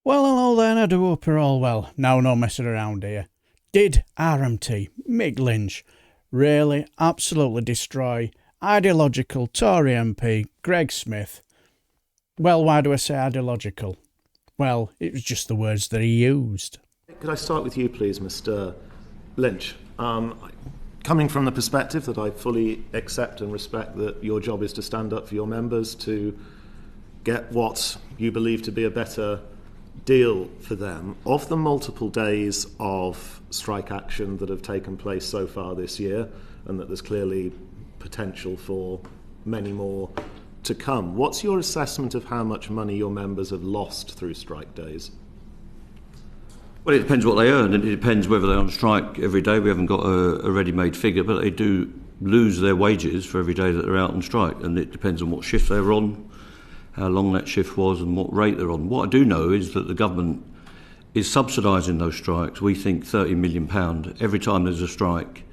Well, hello then, I do hope you're all well. Now, no messing around here. Did RMT Mick Lynch really absolutely destroy ideological Tory MP Greg Smith? Well, why do I say ideological? Well, it was just the words that he used. Could I start with you, please, Mr. Lynch? Coming from the perspective that I fully accept and respect that your job is to stand up for your members, to get what you believe to be a better deal for them. Of the multiple days of strike action that have taken place so far this year, and that there's clearly potential for many more to come, what's your assessment of how much money your members have lost through strike days? Well, it depends what they earn, and it depends whether they're on strike every day. We haven't got a ready-made figure, but they do lose their wages for every day that they're out on strike, and it depends on what shift they're on, how long that shift was, and what rate they're on. What I do know is that the government is subsidising those strikes. We think £30 million. Every time there's a strike,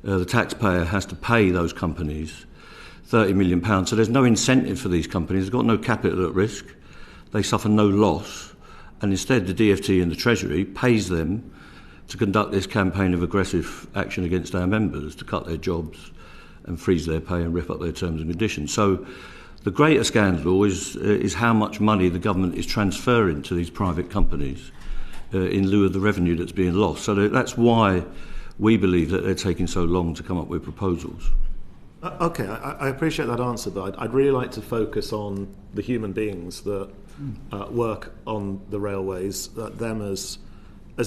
the taxpayer has to pay those companies £30 million. So there's no incentive for these companies. They've got no capital at risk. They suffer no loss. And instead, the DfT and the Treasury pays them to conduct this campaign of aggressive action against our members, to cut their jobs and freeze their pay and rip up their terms and conditions. So the greater scandal is how much money the government is transferring to these private companies in lieu of the revenue that's being lost. So that's why we believe that they're taking so long to come up with proposals. Okay, I appreciate that answer, but I'd really like to focus on the human beings that work on the railways, them as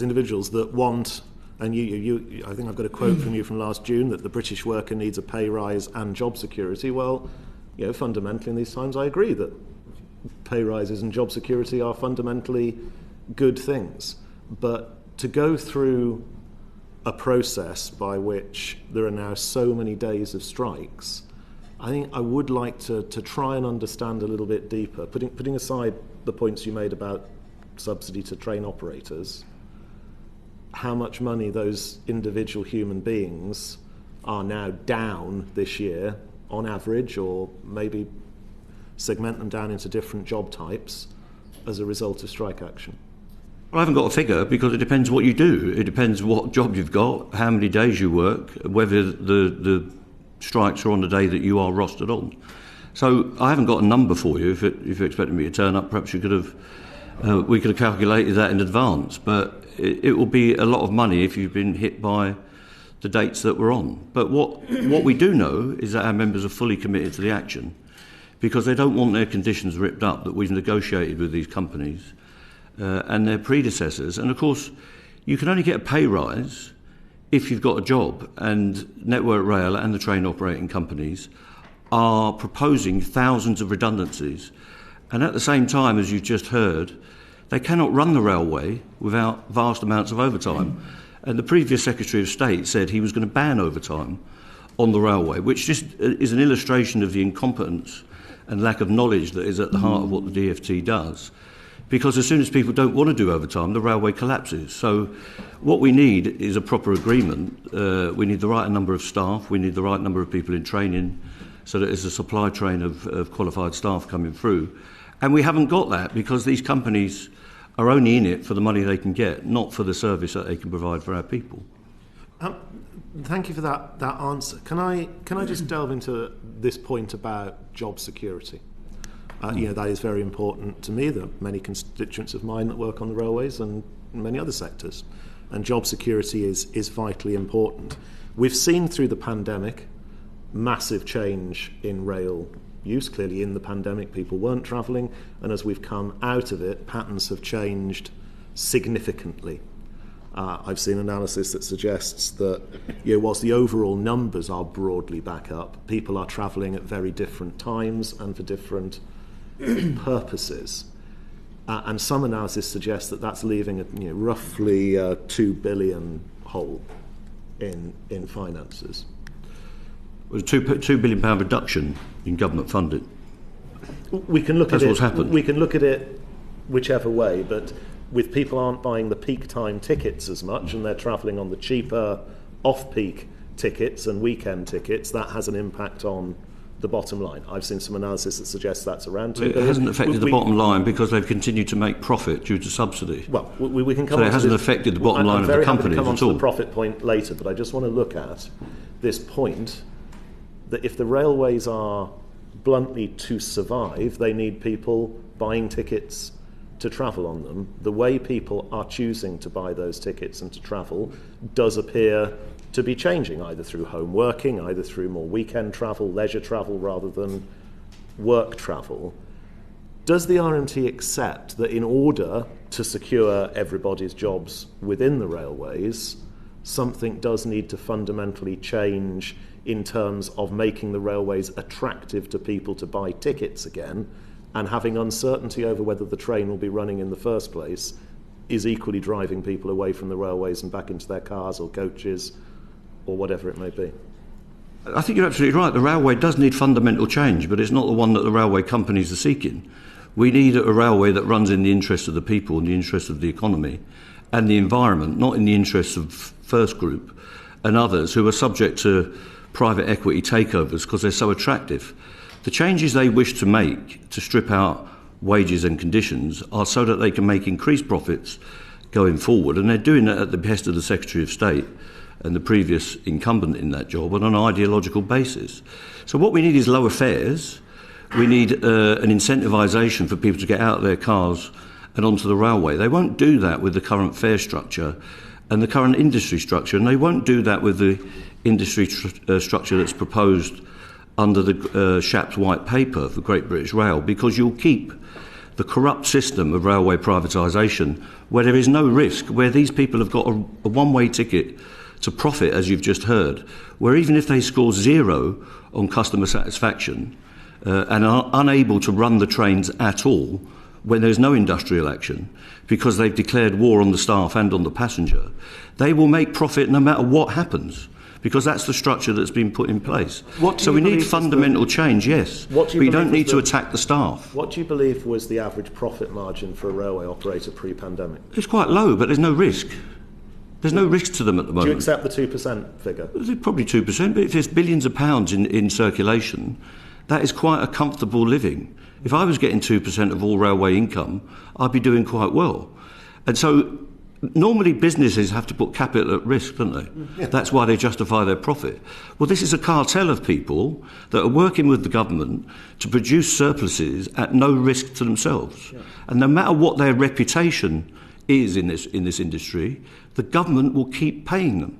individuals that want, and you, I think I've got a quote from you from last June, that the British worker needs a pay rise and job security. Well, you know, fundamentally in these times I agree that pay rises and job security are fundamentally good things. But to go through a process by which there are now so many days of strikes, I think I would like to try and understand a little bit deeper, putting aside the points you made about subsidy to train operators, how much money those individual human beings are now down this year on average, or maybe segment them down into different job types as a result of strike action. Well, I haven't got a figure because it depends what you do. It depends what job you've got, how many days you work, whether the strikes are on the day that you are rostered on. So I haven't got a number for you. If you're expecting me to turn up, perhaps we could have calculated that in advance. But it will be a lot of money if you've been hit by the dates that we're on. But what we do know is that our members are fully committed to the action, because they don't want their conditions ripped up that we've negotiated with these companies and their predecessors. And of course, you can only get a pay rise if you've got a job, and Network Rail and the train operating companies are proposing thousands of redundancies. And at the same time, as you've just heard, they cannot run the railway without vast amounts of overtime. And the previous Secretary of State said he was going to ban overtime on the railway, which just is an illustration of the incompetence and lack of knowledge that is at the heart of what the DfT does. Because as soon as people don't want to do overtime, the railway collapses. So what we need is a proper agreement. We need the right number of staff, we need the right number of people in training, so that there's a supply train of qualified staff coming through. And we haven't got that because these companies are only in it for the money they can get, not for the service that they can provide for our people. Thank you for that answer. Can I just delve into this point about job security? That is very important to me. There are many constituents of mine that work on the railways and many other sectors, and job security is vitally important. We've seen through the pandemic massive change in rail use. Clearly in the pandemic people weren't travelling, and as we've come out of it, patterns have changed significantly. I've seen analysis that suggests that whilst the overall numbers are broadly back up, people are travelling at very different times and for different purposes. And some analysis suggests that that's leaving a roughly $2 billion hole in finances. It was a £2 billion reduction in government funding. We can look That's at it. What's happened. We can look at it whichever way, but with people aren't buying the peak time tickets as much, and they're travelling on the cheaper off-peak tickets and weekend tickets, that has an impact on the bottom line. I've seen some analysis that suggests that's around 2 billion. It hasn't affected the bottom line because they've continued to make profit due to subsidy. Well, we can come so on it hasn't this. affected the bottom line of the companies I'm very happy to come on at to all. the profit point later, but I just want to look at this point that if the railways are bluntly to survive, they need people buying tickets to travel on them. The way people are choosing to buy those tickets and to travel does appear to be changing, either through home working, either through more weekend travel, leisure travel rather than work travel. Does the RMT accept that in order to secure everybody's jobs within the railways, something does need to fundamentally change in terms of making the railways attractive to people to buy tickets again, and having uncertainty over whether the train will be running in the first place is equally driving people away from the railways and back into their cars or coaches or whatever it may be? I think you're absolutely right. The railway does need fundamental change, but it's not the one that the railway companies are seeking. We need a railway that runs in the interest of the people, in the interest of the economy and the environment, not in the interests of First Group and others who are subject to private equity takeovers because they're so attractive. The changes they wish to make to strip out wages and conditions are so that they can make increased profits going forward, and they're doing that at the behest of the Secretary of State and the previous incumbent in that job on an ideological basis. So what we need is lower fares. We need an incentivisation for people to get out of their cars and onto the railway. They won't do that with the current fare structure and the current industry structure, and they won't do that with the industry structure that's proposed under the Shapps White Paper for Great British Rail, because you'll keep the corrupt system of railway privatisation where there is no risk, where these people have got a one-way ticket to profit, as you've just heard, where even if they score 0 on customer satisfaction and are unable to run the trains at all, when there's no industrial action, because they've declared war on the staff and on the passenger, they will make profit no matter what happens, because that's the structure that's been put in place. So we need fundamental change, yes, but you don't need to attack the staff. What do you believe was the average profit margin for a railway operator pre-pandemic? It's quite low, but there's no risk. There's no risk to them at the moment. Do you accept the 2% figure? Probably 2%, but if there's billions of pounds in circulation, that is quite a comfortable living. If I was getting 2% of all railway income, I'd be doing quite well. And so normally businesses have to put capital at risk, don't they? Yeah. That's why they justify their profit. Well, this is a cartel of people that are working with the government to produce surpluses at no risk to themselves. Yeah. And no matter what their reputation is in this industry, the government will keep paying them.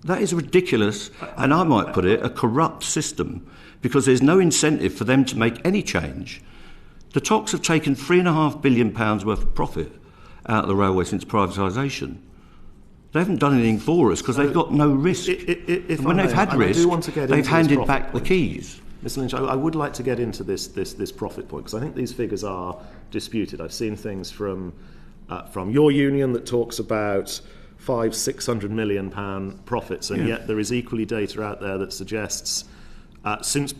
That is ridiculous, and I might put it, a corrupt system, because there's no incentive for them to make any change. The TOCs have taken £3.5 billion worth of profit out of the railway since privatisation. They haven't done anything for us because they've got no risk. And when they've had risk, they've handed back the keys. Mr. Lynch, I would like to get into this profit point, because I think these figures are disputed. I've seen things from your union that talks about £500-600 million profits, and yet there is equally data out there that suggests since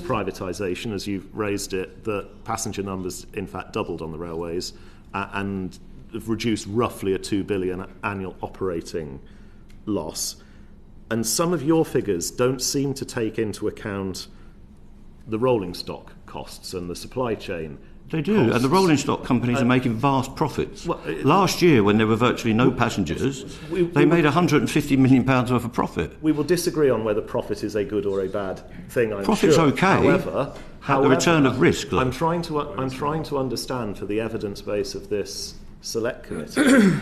privatisation, as you've raised it, that passenger numbers in fact doubled on the railways and have reduced roughly a £2 billion annual operating loss. And some of your figures don't seem to take into account the rolling stock costs and the supply chain. They do, costs. And the rolling stock companies are making vast profits. Last year, when there were virtually no passengers, they made £150 million worth of profit. We will disagree on whether profit is a good or a bad thing, I'm Profit's sure. okay, However, the return of risk, though. I'm trying to understand, for the evidence base of this select committee,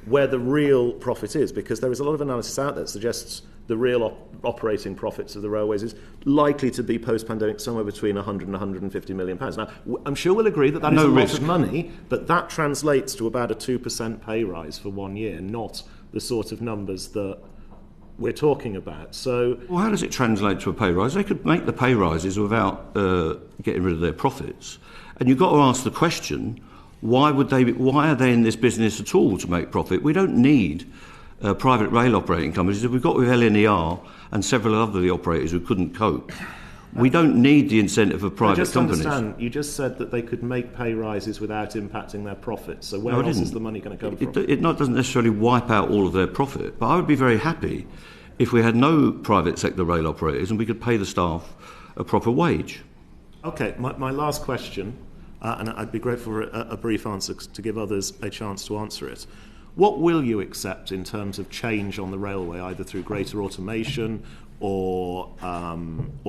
where the real profit is, because there is a lot of analysis out there that suggests the real operating profits of the railways is likely to be post-pandemic somewhere between 100 and 150 million pounds. Now, I'm sure we'll agree that that is a lot of money, but that translates to about a 2% pay rise for 1 year, not the sort of numbers that we're talking about. So, well, how does it translate to a pay rise? They could make the pay rises without getting rid of their profits. And you've got to ask the question, why are they in this business at all to make profit? We don't need private rail operating companies. We've got with LNER and several other operators who couldn't cope. We don't need the incentive of private companies. Understand, you just said that they could make pay rises without impacting their profits. So where else is the money going to come from? It doesn't necessarily wipe out all of their profit, but I would be very happy if we had no private sector rail operators and we could pay the staff a proper wage. Okay, my last question, and I'd be grateful for a brief answer to give others a chance to answer it. What will you accept in terms of change on the railway, either through greater automation or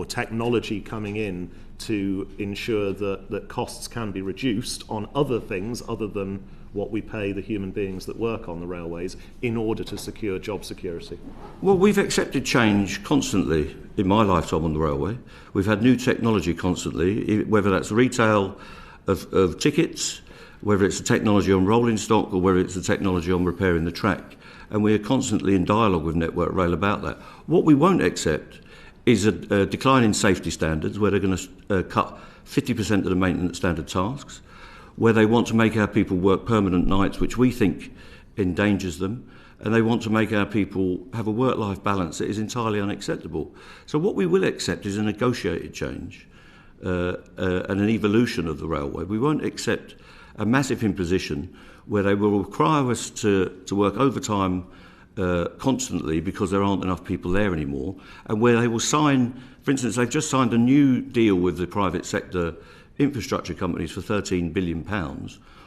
technology coming in to ensure that costs can be reduced on other things other than what we pay the human beings that work on the railways in order to secure job security? Well, we've accepted change constantly in my lifetime on the railway. We've had new technology constantly, whether that's retail of tickets, whether it's the technology on rolling stock, or whether it's the technology on repairing the track. And we are constantly in dialogue with Network Rail about that. What we won't accept is a decline in safety standards, where they're going to cut 50% of the maintenance standard tasks, where they want to make our people work permanent nights, which we think endangers them, and they want to make our people have a work-life balance that is entirely unacceptable. So what we will accept is a negotiated change and an evolution of the railway. We won't accept a massive imposition where they will require us to work overtime constantly because there aren't enough people there anymore, and where they will sign, for instance, they've just signed a new deal with the private sector infrastructure companies for £13 billion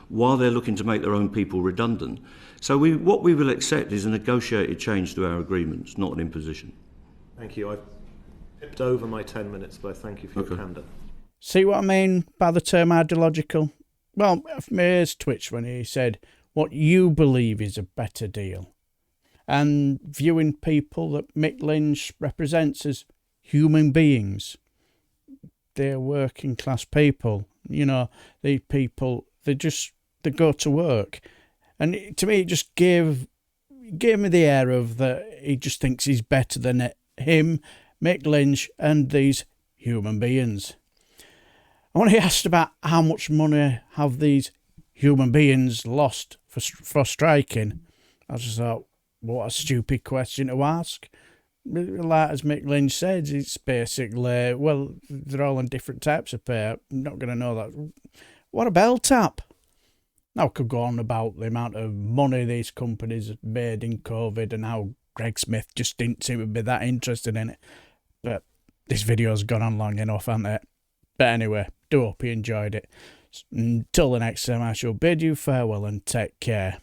while they're looking to make their own people redundant. So what we will accept is a negotiated change to our agreements, not an imposition. Thank you. I've tipped over my 10 minutes, but I thank you for your candour. See what I mean by the term ideological? Well, my ears twitched when he said what you believe is a better deal. And viewing people that Mick Lynch represents as human beings. They're working class people. You know, these people, they go to work. And to me, it just gave me the air of that he just thinks he's better than him, Mick Lynch, and these human beings. And when he asked about how much money have these human beings lost for striking, I just thought, what a stupid question to ask. Like as Mick Lynch said, it's basically, well, they're all on different types of pay. I'm not going to know that. What a bell tap. Now I could go on about the amount of money these companies have made in COVID and how Greg Smith just didn't seem to be that interested in it. But this video's gone on long enough, hasn't it? But anyway, do hope you enjoyed it. Until the next time, I shall bid you farewell and take care.